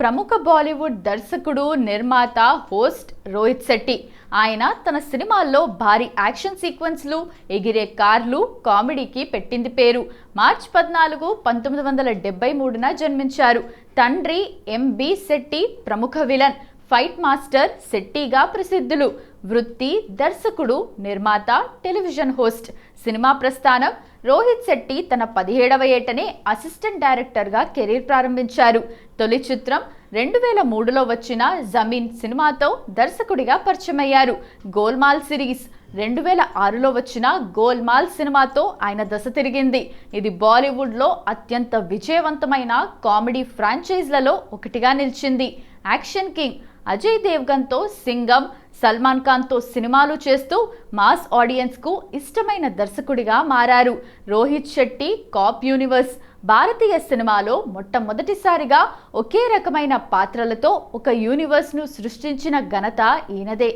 ప్రముఖ బాలీవుడ్ దర్శకుడు, నిర్మాత, హోస్ట్ రోహిత్ శెట్టి. ఆయన తన సినిమాల్లో భారీ యాక్షన్ సీక్వెన్స్లు, ఎగిరే కార్లు, కామెడీకి పెట్టింది పేరు. మార్చి 14, 1973న జన్మించారు. తండ్రి ఎంబి శెట్టి ప్రముఖ విలన్, ఫైట్ మాస్టర్ శెట్టిగా ప్రసిద్ధులు. వృత్తి దర్శకుడు, నిర్మాత, టెలివిజన్ హోస్ట్. సినిమా ప్రస్థానం: రోహిత్ శెట్టి తన 17వ ఏటనే అసిస్టెంట్ డైరెక్టర్గా కెరీర్ ప్రారంభించారు. తొలి చిత్రం 2003లో వచ్చిన జమీన్ సినిమాతో దర్శకుడిగా పరిచయమయ్యారు. గోల్మాల్ సిరీస్ 2006లో వచ్చిన గోల్మాల్ సినిమాతో ఆయన దశ తిరిగింది. ఇది బాలీవుడ్లో అత్యంత విజయవంతమైన కామెడీ ఫ్రాంచైజ్లలో ఒకటిగా నిలిచింది. యాక్షన్ కింగ్ అజయ్ దేవ్గన్తో సింగం, సల్మాన్ ఖాన్తో సినిమాలు చేస్తూ మాస్ ఆడియన్స్కు ఇష్టమైన దర్శకుడిగా మారారు. రోహిత్ శెట్టి కాప్ యూనివర్స్ భారతీయ సినిమాలో మొట్టమొదటిసారిగా ఒకే రకమైన పాత్రలతో ఒక యూనివర్స్ను సృష్టించిన ఘనత ఈయనదే.